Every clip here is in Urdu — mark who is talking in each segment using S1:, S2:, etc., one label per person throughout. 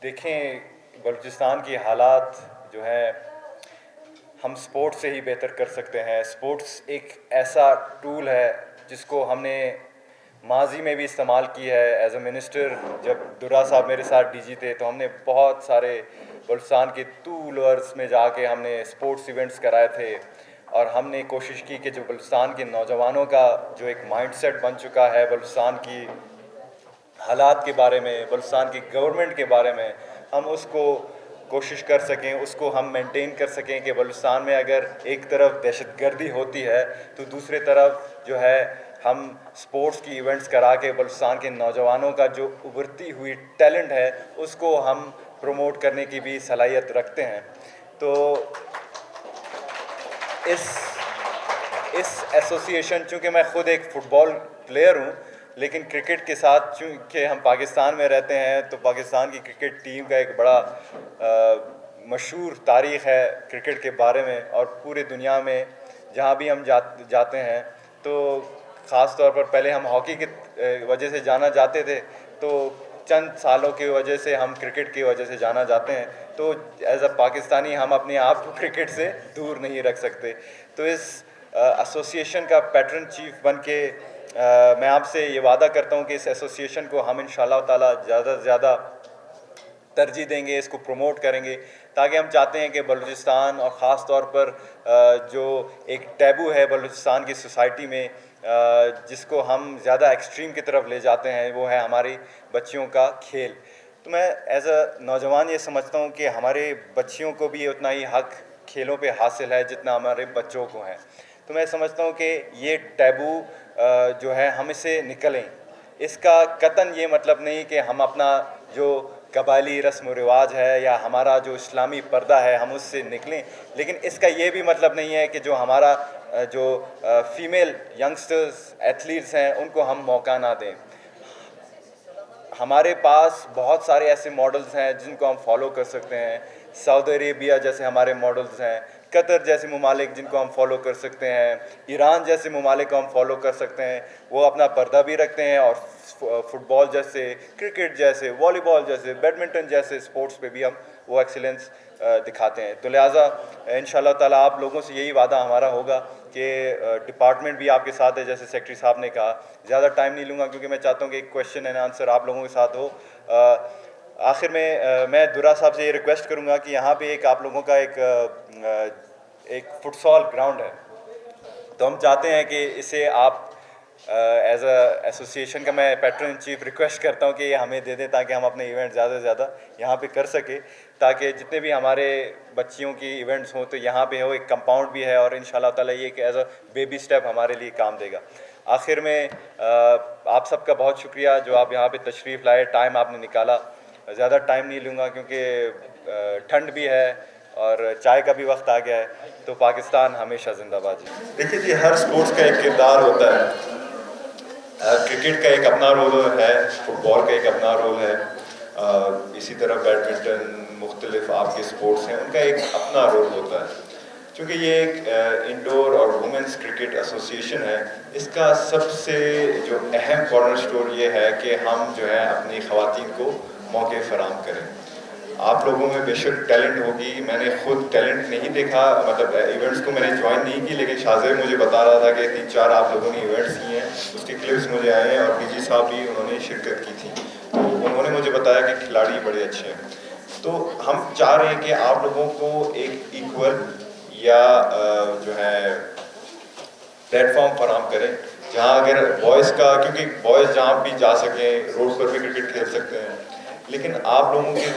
S1: دیکھیں بلوچستان کی حالات جو ہیں ہم سپورٹ سے ہی بہتر کر سکتے ہیں. سپورٹس ایک ایسا ٹول ہے جس کو ہم نے ماضی میں بھی استعمال کی ہے. ایز اے منسٹر جب درا صاحب میرے ساتھ ڈی جی تھے تو ہم نے بہت سارے بلوچستان کے طول و عرض میں جا کے ہم نے سپورٹس ایونٹس کرائے تھے, اور ہم نے کوشش کی کہ جو بلوچستان کے نوجوانوں کا جو ایک مائنڈ سیٹ بن چکا ہے بلوچستان کی حالات کے بارے میں, بلوچستان کی گورنمنٹ کے بارے میں, ہم اس کو کوشش کر سکیں, اس کو ہم مینٹین کر سکیں کہ بلوچستان میں اگر ایک طرف دہشت گردی ہوتی ہے تو دوسری طرف جو ہے ہم سپورٹس کی ایونٹس کرا کے بلوچستان کے نوجوانوں کا جو ابھرتی ہوئی ٹیلنٹ ہے اس کو ہم پروموٹ کرنے کی بھی صلاحیت رکھتے ہیں. تو اس ایسوسی ایشن, چونکہ میں خود ایک فٹ بال پلیئر ہوں, لیکن کرکٹ کے ساتھ چونکہ ہم پاکستان میں رہتے ہیں تو پاکستان کی کرکٹ ٹیم کا ایک بڑا مشہور تاریخ ہے کرکٹ کے بارے میں, اور پورے دنیا میں جہاں بھی ہم جاتے ہیں تو خاص طور پر پہلے ہم ہاکی کی وجہ سے جانا جاتے تھے, تو چند سالوں کی وجہ سے ہم کرکٹ کی وجہ سے جانا جاتے ہیں. تو ایز اے پاکستانی ہم اپنے آپ کو کرکٹ سے دور نہیں رکھ سکتے. تو اس ایسوسی ایشن کا پیٹرن چیف بن کے میں آپ سے یہ وعدہ کرتا ہوں کہ اس ایسوسی ایشن کو ہم انشاءاللہ تعالیٰ زیادہ سے زیادہ ترجیح دیں گے, اس کو پروموٹ کریں گے, تاکہ ہم چاہتے ہیں کہ بلوچستان اور خاص طور پر جو ایک ٹیبو ہے بلوچستان کی سوسائٹی میں جس کو ہم زیادہ ایکسٹریم کی طرف لے جاتے ہیں, وہ ہے ہماری بچیوں کا کھیل. تو میں ایز اے نوجوان یہ سمجھتا ہوں کہ ہمارے بچیوں کو بھی اتنا ہی حق کھیلوں پہ حاصل ہے جتنا ہمارے بچوں کو ہیں. تو میں سمجھتا ہوں کہ یہ ٹیبو جو ہے ہم اس سے نکلیں. اس کا قطعاً یہ مطلب نہیں کہ ہم اپنا جو قبائلی رسم و رواج ہے یا ہمارا جو اسلامی پردہ ہے ہم اس سے نکلیں, لیکن اس کا یہ بھی مطلب نہیں ہے کہ جو ہمارا جو فیمیل ینگسٹرز ایتھلیٹس ہیں ان کو ہم موقع نہ دیں. ہمارے پاس بہت سارے ایسے ماڈلز ہیں جن کو ہم فالو کر سکتے ہیں. سعودی عربیہ جیسے ہمارے ماڈلز ہیں, قطر جیسے ممالک جن کو ہم فالو کر سکتے ہیں, ایران جیسے ممالک کو ہم فالو کر سکتے ہیں. وہ اپنا پردہ بھی رکھتے ہیں اور فٹ بال جیسے, کرکٹ جیسے, والی بال جیسے, بیڈمنٹن جیسے اسپورٹس پہ بھی ہم وہ ایکسیلنس دکھاتے ہیں. تو لہٰذا انشاءاللہ تعالیٰ آپ لوگوں سے یہی وعدہ ہمارا ہوگا کہ ڈپارٹمنٹ بھی آپ کے ساتھ ہے, جیسے سیکرٹری صاحب نے کہا. زیادہ ٹائم نہیں لوں گا کیونکہ میں چاہتا ہوں کہ ایک کویشچن اینڈ آنسر آپ لوگوں کے ساتھ ہو. آخر میں درا صاحب سے یہ ریکویسٹ کروں گا کہ یہاں پہ ایک آپ لوگوں کا ایک فٹ سال گراؤنڈ ہے, تو ہم چاہتے ہیں کہ اسے آپ ایز اے ایسوسی ایشن کا میں پیٹرن چیف ریکویسٹ کرتا ہوں کہ یہ ہمیں دے دیں تاکہ ہم اپنے ایونٹ زیادہ سے زیادہ یہاں پہ کر سکیں, تاکہ جتنے بھی ہمارے بچیوں کی ایونٹس ہوں تو یہاں پہ ہو. ایک کمپاؤنڈ بھی ہے اور انشاءاللہ تعالیٰ یہ کہ ایز اے بیبی اسٹیپ ہمارے لیے کام دے گا. آخر میں آپ سب کا بہت شکریہ جو آپ یہاں پہ تشریف لائے, ٹائم آپ نے نکالا. زیادہ ٹائم نہیں لوں گا کیونکہ ٹھنڈ بھی ہے اور چائے کا بھی وقت آ گیا ہے. تو پاکستان ہمیشہ زندہ باد.
S2: دیکھیے جی, ہر سپورٹس کا ایک کردار ہوتا ہے. کرکٹ کا ایک اپنا رول ہے, فٹ بال کا ایک اپنا رول ہے, اسی طرح بیڈمنٹن, مختلف آپ کے سپورٹس ہیں ان کا ایک اپنا رول ہوتا ہے. چونکہ یہ ایک انڈور اور وومنس کرکٹ ایسوسی ایشن ہے, اس کا سب سے جو اہم کارنر اسٹون یہ ہے کہ ہم جو ہے اپنی خواتین کو موقع فراہم کریں. آپ لوگوں میں بے شک ٹیلنٹ ہوگی, میں نے خود ٹیلنٹ نہیں دیکھا, مطلب ایونٹس کو میں نے جوائن نہیں کی, لیکن شاذیب مجھے بتا رہا تھا کہ 3-4 آپ لوگوں نے ایونٹس کیے ہیں, اس کے کلپس مجھے آئے ہیں, اور پی جی صاحب بھی انہوں نے شرکت کی تھی, تو انہوں نے مجھے بتایا کہ کھلاڑی بڑے اچھے ہیں. تو ہم چاہ رہے ہیں کہ آپ لوگوں کو ایک ایکول یا جو ہے پلیٹ فارم فراہم کریں جہاں اگر بوائز کا, کیونکہ بوائز جہاں بھی جا سکیں, روڈ پر بھی کرکٹ کھیل سکتے ہیں, لیکن آپ لوگوں کے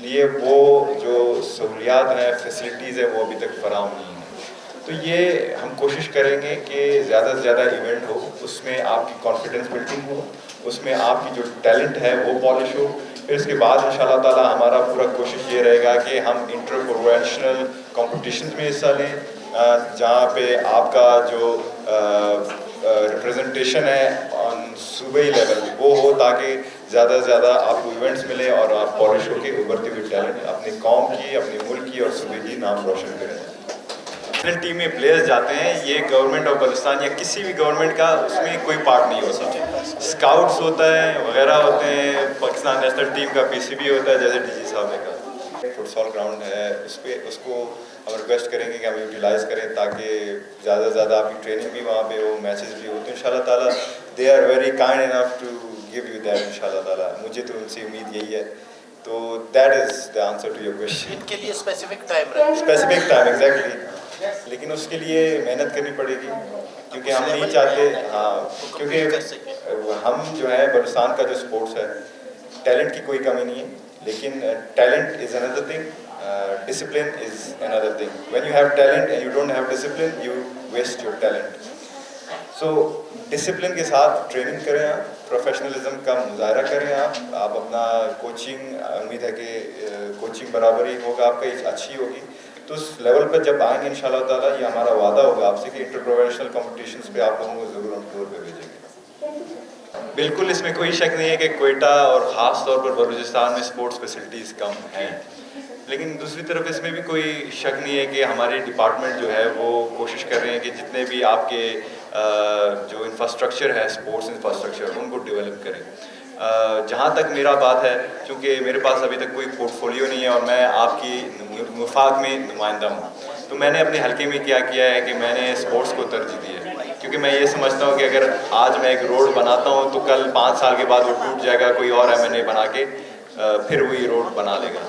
S2: لیے وہ جو سہولیات ہیں, فیسلٹیز ہیں, وہ ابھی تک فراہم نہیں ہیں. تو یہ ہم کوشش کریں گے کہ زیادہ سے زیادہ ایونٹ ہو, اس میں آپ کی کانفیڈنس بلڈنگ ہو, اس میں آپ کی جو ٹیلنٹ ہے وہ پالش ہو. پھر اس کے بعد انشاءاللہ تعالیٰ ہمارا پورا کوشش یہ رہے گا کہ ہم انٹر پروفیشنل کمپٹیشنز میں حصہ لیں, جہاں پہ آپ کا جو ریپریزنٹیشن ہے آن صوبائی لیول وہ ہو, تاکہ زیادہ سے زیادہ آپ کو ایونٹس ملیں اور آپ پالش ہو کے ابھرتی ہوئی ٹیلنٹ اپنی قوم کی, اپنے ملک کی اور صوبے کی نام روشن کریں. نیشنل ٹیم میں پلیئرز جاتے ہیں, یہ گورنمنٹ آف بلوچستان یا کسی بھی گورنمنٹ کا اس میں کوئی پارٹ نہیں ہوتا. اسکاؤٹس ہوتا ہے وغیرہ ہوتے ہیں, پاکستان نیشنل ٹیم کا پی سی بی ہوتا ہے جیسے ڈی جی صاحب نے کہا. فٹسال گراؤنڈ ہے, اس کو ہم ریکویسٹ کریں گے کہ ہم یوٹیلائز کریں تاکہ زیادہ سے زیادہ آپ کی ٹریننگ بھی وہاں پہ ہو, میچز بھی ہو. تو ان شاء اللہ تعالیٰ they are very kind enough to give you that ان شاء اللہ تعالیٰ. مجھے تو ان سے امید یہی ہے. تو that is the answer to your question.
S3: ان کے لیے اسپیسیفک ٹائم رہے,
S2: اسپیسیفک ٹائم ایگزیکٹلی, لیکن اس کے لیے محنت کرنی پڑے گی کیونکہ ہم نہیں چاہتے. ہاں, کیونکہ ہم جو ہے بلوچستان کا جو اسپورٹس ہے, ٹیلنٹ کی کوئی کمی نہیں ہے, لیکن ٹیلنٹ از اندر تھنگ, ڈسپلن از اندر thing. When you have talent and you don't have discipline you waste your talent. So discipline کے ساتھ ٹریننگ کریں آپ, پروفیشنلزم کا مظاہرہ کریں آپ اپنا کوچنگ, امید ہے کہ کوچنگ برابر ہی ہوگا آپ کا, اچھی ہوگی. تو اس لیول پر جب آئیں گے ان شاء اللہ تعالیٰ, یہ ہمارا وعدہ ہوگا آپ سے کہ انٹر پروفیشنل کمپٹیشنس پہ آپ لوگوں کو ضرور ہم ٹور پہ بھیجیں گے. بالکل اس میں کوئی شک نہیں ہے کہ کوئٹہ اور خاص طور پر بلوچستان میں اسپورٹس فیسلٹیز کم ہیں, لیکن دوسری طرف اس میں بھی کوئی شک نہیں ہے کہ ہمارے ڈپارٹمنٹ جو ہے وہ کوشش کر رہے ہیں کہ جتنے بھی آپ کے جو انفراسٹرکچر ہے, اسپورٹس انفراسٹرکچر, ان کو ڈیولپ کریں. جہاں تک میرا بات ہے, چونکہ میرے پاس ابھی تک کوئی پورٹ فولیو نہیں ہے اور میں آپ کی وفاق میں نمائندہ ہوں, تو میں نے اپنے حلقے میں کیا ہے کہ میں نے اسپورٹس کو ترجیح دی ہے. کیونکہ میں یہ سمجھتا ہوں کہ اگر آج میں ایک روڈ بناتا ہوں تو کل 5 سال کے بعد وہ ٹوٹ جائے گا, کوئی اور MNA بنا کے پھر وہی روڈ بنا لے گا.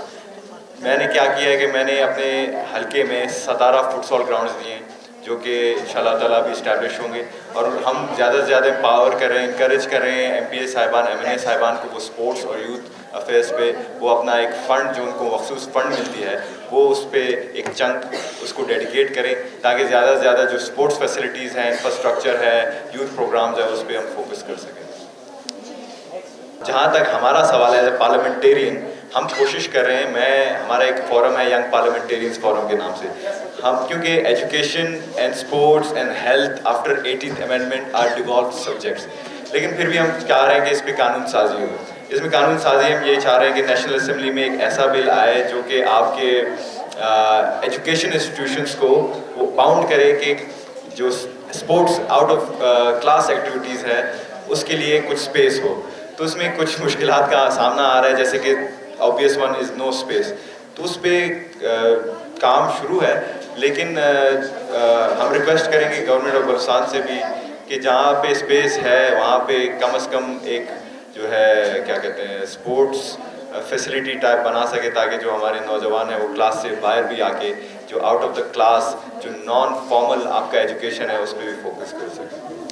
S2: میں نے کیا ہے کہ میں نے اپنے حلقے میں 17 فٹسال گراؤنڈز دیے ہیں جو کہ ان شاء اللہ تعالیٰ بھی اسٹیبلش ہوں گے, اور ہم زیادہ سے زیادہ امپاور کریں, انکریج کریں MPA صاحبان, MNA صاحبان کو وہ اسپورٹس اور یوتھ افیئرس پہ وہ اپنا ایک فنڈ, جو ان کو مخصوص فنڈ ملتی ہے, وہ اس پہ ایک چنک اس کو ڈیڈیکیٹ کریں تاکہ زیادہ سے زیادہ جو اسپورٹس فیسلٹیز ہیں, انفراسٹرکچر ہے, یوتھ پروگرامز ہیں, اس پہ ہم فوکس کر سکیں. جہاں تک ہمارا سوال ہے ایز اے پارلیمنٹیرین, ہم کوشش کر رہے ہیں, ہمارا ایک فورم ہے ینگ پارلیمنٹیرینز فورم کے نام سے, ہم کیونکہ education and sports and health after 18th amendment are devolved subjects, لیکن پھر بھی ہم چاہ رہے ہیں کہ اس پہ قانون سازی ہو. اس میں قانون سازی ہم یہ چاہ رہے ہیں کہ نیشنل اسمبلی میں ایک ایسا بل آئے جو کہ آپ کے ایجوکیشن انسٹیٹیوشنس کو وہ باؤنڈ کرے کہ جو sports out of class activities ہے اس کے لیے کچھ اسپیس ہو. تو اس میں کچھ مشکلات کا سامنا آ رہا ہے, جیسے کہ obvious one is no space. تو اس پہ کام شروع ہے, لیکن ہم ریکویسٹ کریں گے گورنمنٹ آف بلوچستان سے بھی کہ جہاں پہ اسپیس ہے وہاں پہ کم از کم ایک جو ہے کیا کہتے ہیں اسپورٹس فیسلٹی ٹائپ بنا سکے, تاکہ جو ہمارے نوجوان ہیں وہ کلاس سے باہر بھی آ کے جو آؤٹ آف دا کلاس جو نان فارمل آپ کا ایجوکیشن ہے اس پہ بھی فوکس کر سکیں.